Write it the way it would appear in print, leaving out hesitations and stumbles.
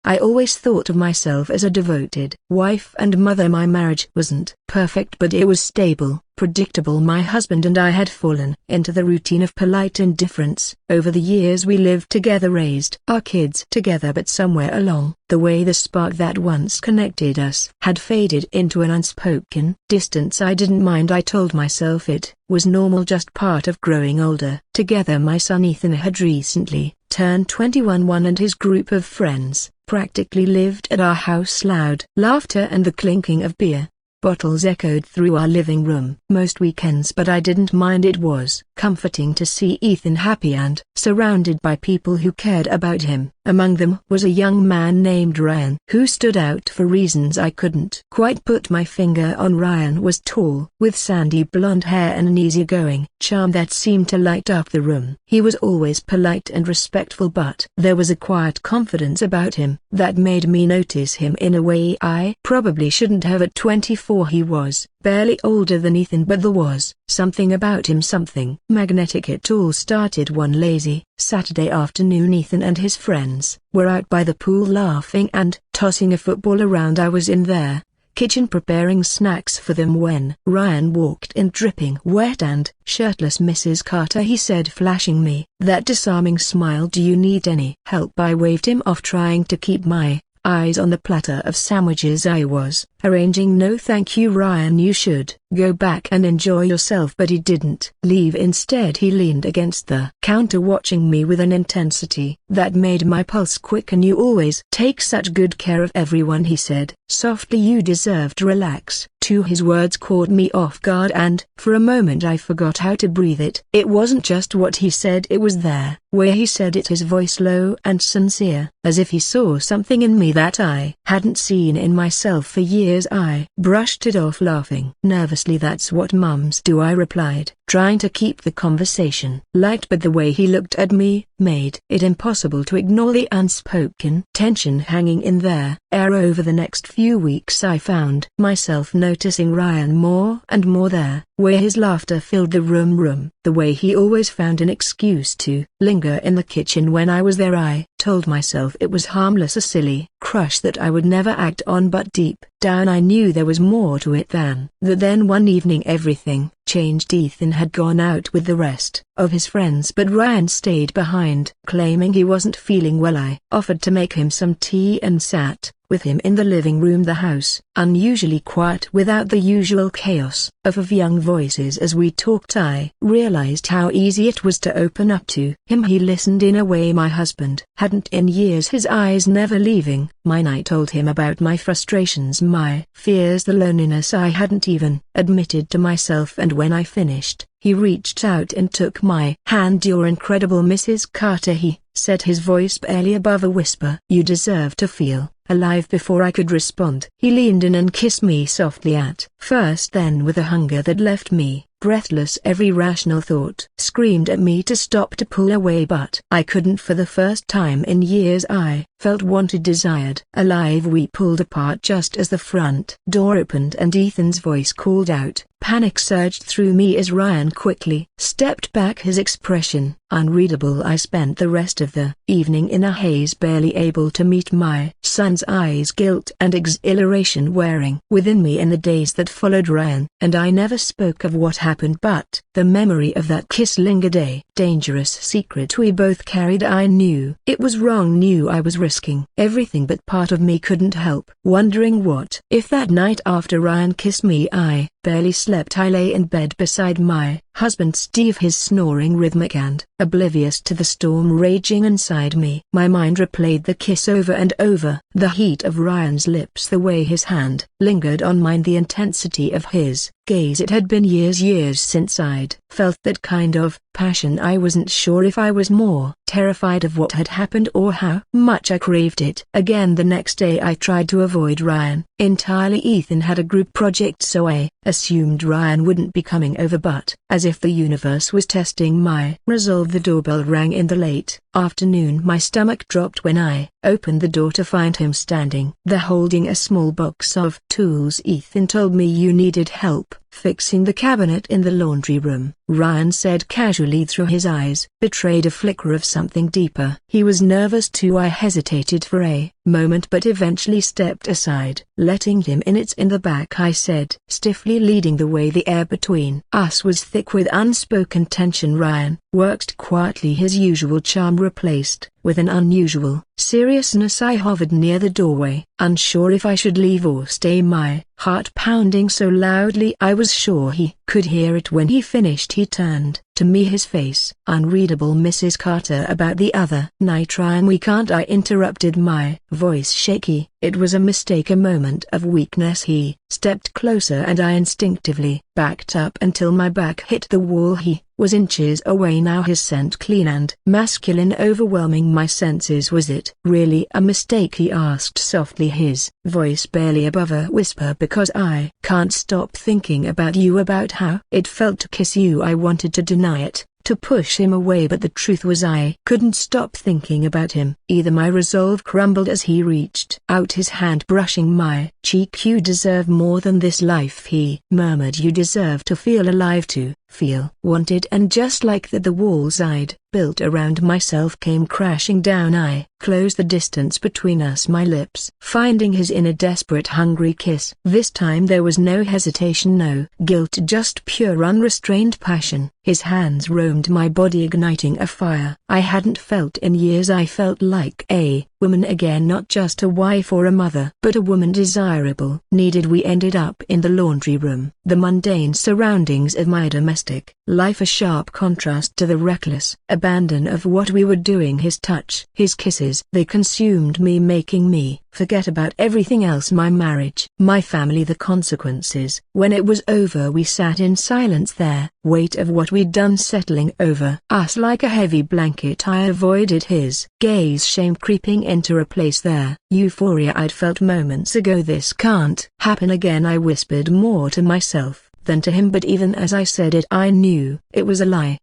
I always thought of myself as a devoted wife and mother. My marriage wasn't perfect, but it was stable, predictable. My husband and I had fallen into the routine of polite indifference. Over the years we lived together, raised our kids together, but somewhere along the way the spark that once connected us had faded into an unspoken distance. I didn't mind. I told myself it was normal, just part of growing older together. My son Ethan had recently turned 21. One and his group of friends practically lived at our house. Loud laughter and the clinking of beer bottles echoed through our living room most weekends, but I didn't mind. It was comforting to see Ethan happy and surrounded by people who cared about him. Among them was a young man named Ryan, who stood out for reasons I couldn't quite put my finger on. Ryan was tall, with sandy blonde hair and an easygoing charm that seemed to light up the room. He was always polite and respectful, but there was a quiet confidence about him that made me notice him in a way I probably shouldn't have. At 24 he was barely older than Ethan, but there was something about him, something magnetic. It all started one lazy Saturday afternoon. Ethan and his friends were out by the pool laughing and tossing a football around. I was in their kitchen preparing snacks for them when Ryan walked in, dripping wet and shirtless. "Mrs. Carter," he said, flashing me that disarming smile. "Do you need any help?" I waved him off, trying to keep my eyes on the platter of sandwiches I was arranging. "No thank you, Ryan, you should go back and enjoy yourself." But he didn't leave. Instead he leaned against the counter, watching me with an intensity that made my pulse quicken. "You always take such good care of everyone," he said softly. "You deserve to relax too." His words caught me off guard, and for a moment I forgot how to breathe. It wasn't just what he said, it was there where he said it, his voice low and sincere, as if he saw something in me that I hadn't seen in myself for years. I brushed it off, laughing nervously. "That's what mums do," I replied, trying to keep the conversation light, but the way he looked at me made it impossible to ignore the unspoken tension hanging in their air. Over the next few weeks I found myself noticing Ryan more and more there, where his laughter filled the room, the way he always found an excuse to linger in the kitchen when I was there. I told myself it was harmless, a silly crush that I would never act on, but deep down I knew there was more to it than that. Then one evening everything changed. Ethan had gone out with the rest of his friends, but Ryan stayed behind, claiming he wasn't feeling well. I offered to make him some tea and sat with him in the living room, the house unusually quiet without the usual chaos of young voices. As we talked I realized how easy it was to open up to him. He listened in a way my husband hadn't in years, his eyes never leaving mine. I told him about my frustrations, my fears, the loneliness I hadn't even admitted to myself, and when I finished, he reached out and took my hand. "You're incredible, Mrs. Carter," he said, his voice barely above a whisper. "You deserve to feel alive." Before I could respond, he leaned in and kissed me softly at first, then with a hunger that left me breathless. Every rational thought screamed at me to stop, to pull away, but I couldn't. For the first time in years I felt wanted, desired, alive. We pulled apart just as the front door opened and Ethan's voice called out. Panic surged through me as Ryan quickly stepped back, his expression unreadable. I spent the rest of the evening in a haze, barely able to meet my son's eyes, guilt and exhilaration wearing within me in the days that followed. Ryan and I never spoke of what happened, but the memory of that kiss lingered, a dangerous secret we both carried. I knew it was wrong, knew I was risking everything, but part of me couldn't help wondering, what if that night after Ryan kissed me I barely slept. I lay in bed beside my husband Steve, his snoring rhythmic and oblivious to the storm raging inside me. My mind replayed the kiss over and over, the heat of Ryan's lips, the way his hand lingered on mine, the intensity of his gaze. It had been years since I'd felt that kind of passion. I wasn't sure if I was more terrified of what had happened or how much I craved it. Again the next day I tried to avoid Ryan entirely. Ethan had a group project, so I assumed Ryan wouldn't be coming over, but as if the universe was testing my resolve, the doorbell rang in the late afternoon. My stomach dropped when I opened the door to find him standing there holding a small box of tools. Ethan told me you needed help fixing the cabinet in the laundry room, Ryan said casually through his eyes betrayed a flicker of something deeper. He was nervous too. I hesitated for a moment but eventually stepped aside, letting him in. It's in the back, I said, stiffly leading the way. The air between us was thick with unspoken tension. Ryan worked quietly, his usual charm replaced with an unusual seriousness. I hovered near the doorway, unsure if I should leave or stay, my heart pounding so loudly I was sure he could hear it. When he finished he turned to me, his face unreadable. Mrs. Carter, about the other night. Ryan, we can't, I interrupted, my voice shaky. It was a mistake, a moment of weakness. He stepped closer and I instinctively backed up until my back hit the wall. He was inches away now, his scent clean and masculine, overwhelming my senses. Was it really a mistake, he asked softly, his voice barely above a whisper. Because I can't stop thinking about you, about how it felt to kiss you. I wanted to deny it, to push him away, but the truth was I couldn't stop thinking about him either. My resolve crumbled as he reached out his hand, brushing my cheek. You deserve more than this life, he murmured. You deserve to feel alive, to feel wanted. And just like that, the walls I'd built around myself came crashing down. I closed the distance between us, my lips finding his in a desperate, hungry kiss. This time there was no hesitation, no guilt, just pure unrestrained passion. His hands roamed my body, igniting a fire I hadn't felt in years. I felt like a woman again, not just a wife or a mother, but a woman, desirable, needed. We ended up in the laundry room, the mundane surroundings of my domestic life, a sharp contrast to the reckless abandon of what we were doing. His touch, his kisses, they consumed me, making me forget about everything else, my marriage, my family, the consequences. When it was over we sat in silence there, weight of what we'd done settling over us like a heavy blanket. I avoided his gaze, shame creeping into a place there, euphoria I'd felt moments ago. This can't happen again, I whispered, more to myself than to him, but even as I said it I knew it was a lie.